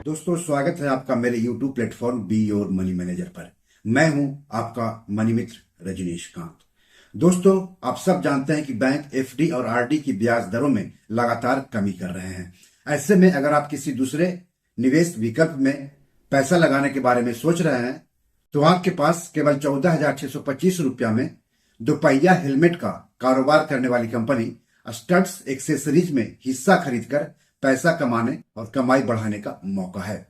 दोस्तों, स्वागत है आपका मेरे YouTube platform be your money manager पर। मैं हूं आपका मनी मित्र रजनीश कांत। दोस्तों, आप सब जानते हैं कि बैंक एफडी और आरडी की ब्याज दरों में लगातार कमी कर रहे हैं। ऐसे में अगर आप किसी दूसरे निवेश विकल्प में पैसा लगाने के बारे में सोच रहे हैं तो आपके पास केवल 14,625 रुपया में दोपहिया हेलमेट का कारोबार करने वाली कंपनी स्टड्स एक्सेसरीज में हिस्सा खरीदकर पैसा कमाने और कमाई बढ़ाने का मौका है।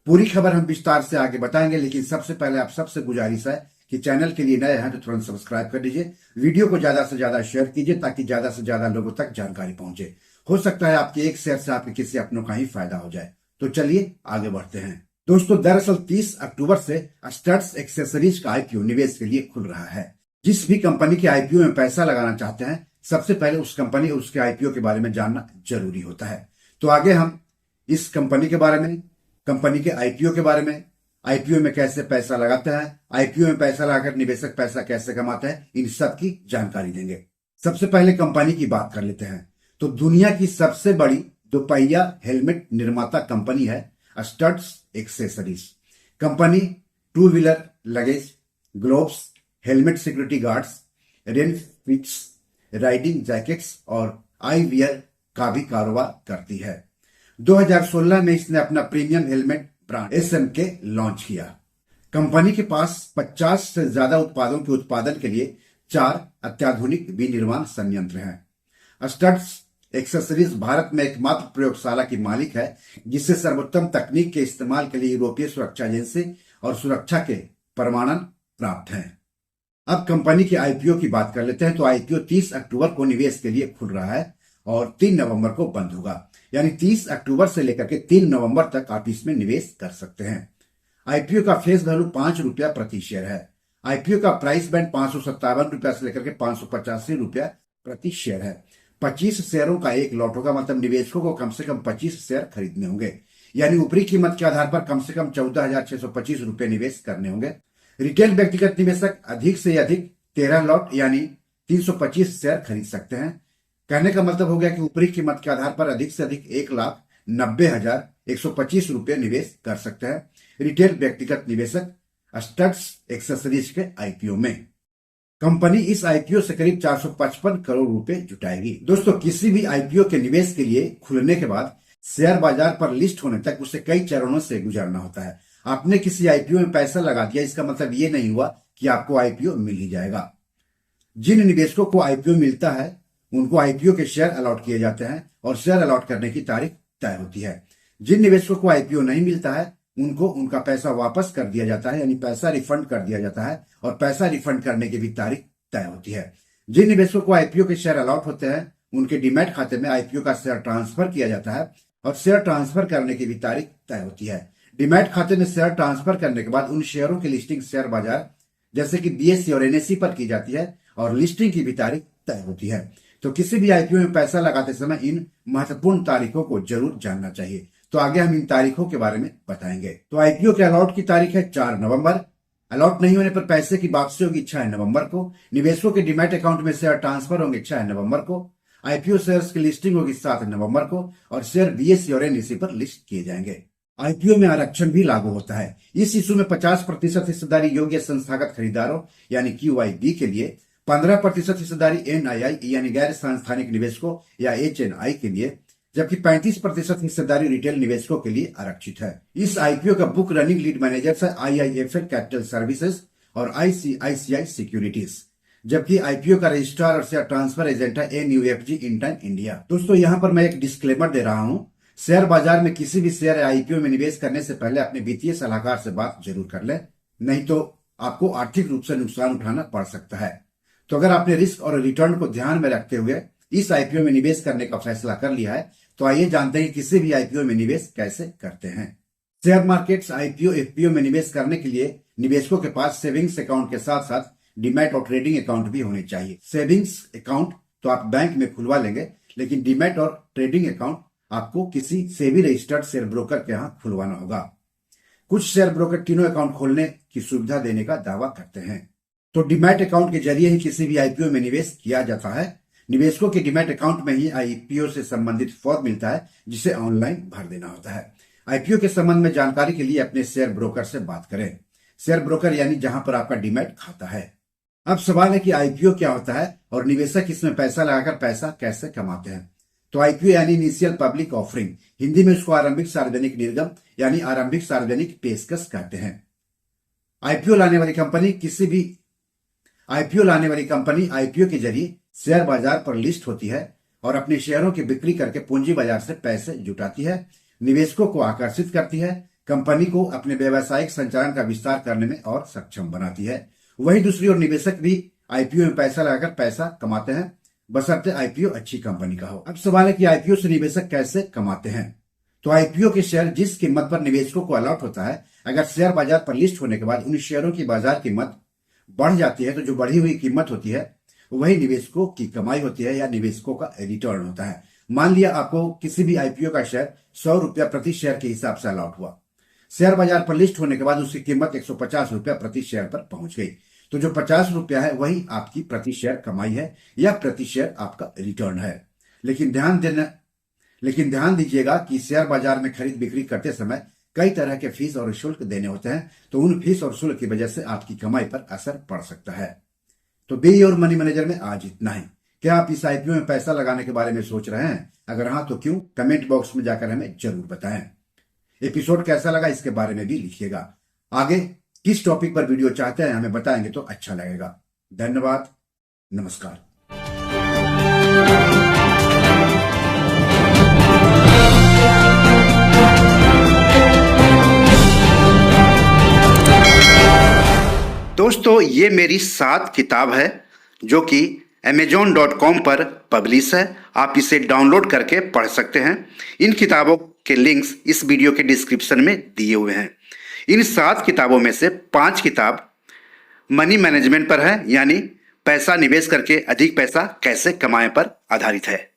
पूरी खबर हम विस्तार से आगे बताएंगे, लेकिन सबसे पहले आप सबसे गुजारिश है कि चैनल के लिए नए हैं तो तुरंत सब्सक्राइब कर दीजिए, वीडियो को ज्यादा से ज्यादा शेयर कीजिए ताकि ज्यादा से ज्यादा लोगों तक जानकारी पहुंचे। हो सकता है आपके एक शेयर से आपके किसी अपनों का ही फायदा हो जाए। तो चलिए आगे बढ़ते हैं। दोस्तों, दरअसल 30 अक्टूबर से स्टड्स एक्सेसरीज का आईपीओ निवेश के लिए खुल रहा है। जिस भी कंपनी के आईपीओ में पैसा लगाना चाहते हैं, सबसे पहले उस कंपनी और उसके आईपीओ के बारे में जानना जरूरी होता है। तो आगे हम इस कंपनी के बारे में, कंपनी के आईपीओ के बारे में, आईपीओ में कैसे पैसा लगाते हैं, आईपीओ में पैसा लगाकर निवेशक पैसा कैसे कमाते हैं, इन सब की जानकारी देंगे। सबसे पहले कंपनी की बात कर लेते हैं। तो दुनिया की सबसे बड़ी दोपहिया हेलमेट निर्माता कंपनी है studs accessories. Company two wheeler luggage, gloves, helmet security guards, rain fits, riding jackets और आई वियर का भी कारोबार करती है। 2016 में इसने अपना premium helmet brand SMK launch किया। कंपनी के पास 50 से ज्यादा उत्पादों के उत्पादन के लिए 4 अत्याधुनिक विनिर्माण संयंत्र हैं। स्टड्स एक्सेसरीज भारत में एकमात्र प्रयोगशाला की मालिक है जिसे सर्वोत्तम तकनीक के इस्तेमाल के लिए यूरोपीय सुरक्षा एजेंसी और सुरक्षा के प्रमाणन प्राप्त हैं। अब कंपनी के आईपीओ की बात कर लेते हैं। तो आईपीओ 30 अक्टूबर को निवेश के लिए खुल रहा है और 3 नवंबर को बंद होगा। यानी 30 अक्टूबर से लेकर के 3 नवंबर तक आप इसमें निवेश कर सकते हैं। आईपीओ का फेस वैल्यू 5 रुपया प्रति शेयर है। आईपीओ का प्राइस बैंड 557 रुपया से लेकर के 585 रुपया प्रति शेयर है। 25 शेयरों का एक लॉट होगा, मतलब निवेशकों को कम से कम 25 शेयर खरीदने होंगे। यानी ऊपरी कीमत के आधार पर कम से कम 14,625 रुपये निवेश करने होंगे। रिटेल व्यक्तिगत निवेशक अधिक से अधिक 13 लॉट यानी 325 शेयर खरीद सकते हैं। कहने का मतलब हो गया कि ऊपरी कीमत के आधार पर अधिक से अधिक 1,90,125 रुपये निवेश कर सकते हैं रिटेल व्यक्तिगत निवेशक स्टड्स एक्सेसरीज के आईपीओ में। कंपनी इस आईपीओ से करीब 455 करोड़ रुपए जुटाएगी। दोस्तों, किसी भी आईपीओ के निवेश के लिए खुलने के बाद शेयर बाजार पर लिस्ट होने तक उसे कई चरणों से गुजरना होता है। आपने किसी आईपीओ में पैसा लगा दिया, इसका मतलब ये नहीं हुआ कि आपको आईपीओ मिल ही जाएगा। जिन निवेशकों को आईपीओ मिलता है उनको आईपीओ के शेयर अलॉट किए जाते हैं और शेयर अलॉट करने की तारीख तय होती है। जिन निवेशकों को आईपीओ नहीं मिलता है उनको उनका पैसा वापस कर दिया जाता है, यानी पैसा रिफंड कर दिया जाता है और पैसा रिफंड करने की भी तारीख तय होती है। जिन निवेशकों को आईपीओ के शेयर अलॉट होते हैं उनके डीमैट खाते में आईपीओ का शेयर ट्रांसफर किया जाता है और शेयर ट्रांसफर करने की भी तारीख तय होती है। डीमैट खाते में शेयर ट्रांसफर करने के बाद उन शेयरों की लिस्टिंग शेयर बाजार जैसे कि बीएसई और एनएसई पर की जाती है और लिस्टिंग की भी तारीख तय होती है। तो किसी भी आईपीओ में पैसा लगाते समय इन महत्वपूर्ण तारीखों को जरूर जानना चाहिए। तो आगे हम इन तारीखों के बारे में बताएंगे। तो आईपीओ के अलॉट की तारीख है 4 नवंबर। अलॉट नहीं होने पर पैसे की वापसी होगी 6 नवंबर को। निवेशकों के डीमैट अकाउंट में शेयर ट्रांसफर होंगे 6 नवंबर को। आईपीओ शेयर्स की लिस्टिंग होगी 7 नवंबर को और शेयर बीएसई और एनएसई पर लिस्ट किए जाएंगे। आईपीओ में आरक्षण भी लागू होता है। इस इशू में 50% हिस्सेदारी योग्य संस्थागत खरीदारों यानी QIB के लिए, 15% हिस्सेदारी NII यानी गैर संस्थानिक निवेशकों या HNI के लिए, जबकि 35% हिस्सेदारी रिटेल निवेशकों के लिए आरक्षित है। इस आईपीओ का बुक रनिंग लीड मैनेजर्स है IIFL कैपिटल सर्विसेज और ICICI सिक्योरिटीज, जबकि आईपीओ का रजिस्ट्रार और शेयर ट्रांसफर एजेंट है NUFG इंटन इंडिया। दोस्तों, यहाँ पर मैं एक डिस्क्लेमर दे रहा हूँ। शेयर बाजार में किसी भी शेयर या आईपीओ में निवेश करने से पहले अपने वित्तीय सलाहकार से बात जरूर कर लें, नहीं तो आपको आर्थिक रूप से नुकसान उठाना पड़ सकता है। तो अगर आपने रिस्क और रिटर्न को ध्यान में रखते हुए इस आईपीओ में निवेश करने का फैसला कर लिया है, तो आइए जानते हैं किसी भी आईपीओ में निवेश कैसे करते हैं। शेयर मार्केट्स, आईपीओ, एफपीओ में निवेश करने के लिए निवेशकों के पास सेविंग्स अकाउंट के साथ साथ डीमैट और ट्रेडिंग अकाउंट भी होने चाहिए। सेविंग्स अकाउंट तो आप बैंक में खुलवा लेंगे, लेकिन डीमैट और ट्रेडिंग अकाउंट आपको किसी सेबी रजिस्टर्ड शेयर ब्रोकर के यहाँ खुलवाना होगा। कुछ शेयर ब्रोकर तीनों अकाउंट खोलने की सुविधा देने का दावा करते हैं। तो डीमैट अकाउंट के जरिए ही किसी भी आईपीओ में निवेश किया जाता है। निवेशकों के डीमैट अकाउंट में ही आईपीओ से संबंधित फॉर्म मिलता है जिसे ऑनलाइन भर देना होता है। आईपीओ के संबंध में जानकारी के लिए अपने शेयर ब्रोकर से बात करें। शेयर ब्रोकर यानी जहां पर आपका डीमैट खाता है। अब सवाल है कि आईपीओ क्या होता है और निवेशक इसमें पैसा लगाकर पैसा कैसे कमाते हैं। तो आईपीओ यानी इनिशियल पब्लिक ऑफरिंग, हिंदी में उसको आरंभिक सार्वजनिक निर्गम यानी आरंभिक सार्वजनिक पेशकश कहते हैं। आईपीओ लाने वाली कंपनी आईपीओ के जरिए शेयर बाजार पर लिस्ट होती है और अपने शेयरों की बिक्री करके पूंजी बाजार से पैसे जुटाती है, निवेशकों को आकर्षित करती है, कंपनी को अपने व्यावसायिक संचालन का विस्तार करने में और सक्षम बनाती है। वहीं दूसरी ओर निवेशक भी आईपीओ में पैसा लगाकर पैसा कमाते हैं, बशर्ते आईपीओ अच्छी कंपनी का हो। अब सवाल है कि आईपीओ से निवेशक कैसे कमाते हैं। तो आईपीओ के शेयर जिस कीमत पर निवेशकों को अलॉट होता है, अगर शेयर बाजार पर लिस्ट होने के बाद उन शेयरों की बाजार कीमत बढ़ जाती है तो जो बढ़ी हुई कीमत होती है वही निवेशकों की कमाई होती है या निवेशकों का रिटर्न होता है। मान लिया आपको किसी भी आईपीओ का शेयर 100 रुपया प्रति शेयर के हिसाब से अलॉट हुआ। शेयर बाजार पर लिस्ट होने के बाद उसकी कीमत 150 रुपया प्रति शेयर पर पहुंच गई, तो जो 50 रुपया है वही आपकी प्रति शेयर कमाई है या प्रति शेयर आपका रिटर्न है। लेकिन ध्यान दीजिएगा कि शेयर बाजार में खरीद बिक्री करते समय कई तरह के फीस और शुल्क देने होते हैं, तो उन फीस और शुल्क की वजह से आपकी कमाई पर असर पड़ सकता है। तो बी योर मनी मैनेजर में आज इतना ही। क्या आप इस आईपीओ में पैसा लगाने के बारे में सोच रहे हैं? अगर हाँ तो क्यों? कमेंट बॉक्स में जाकर हमें जरूर बताएं। एपिसोड कैसा लगा इसके बारे में भी लिखिएगा। आगे किस टॉपिक पर वीडियो चाहते हैं हमें बताएंगे तो अच्छा लगेगा। धन्यवाद, नमस्कार। दोस्तों, ये मेरी 7 किताब है जो कि amazon.com पर पब्लिश है। आप इसे डाउनलोड करके पढ़ सकते हैं। इन किताबों के लिंक्स इस वीडियो के डिस्क्रिप्शन में दिए हुए हैं। इन 7 किताबों में से 5 किताब मनी मैनेजमेंट पर है, यानी पैसा निवेश करके अधिक पैसा कैसे कमाएं पर आधारित है।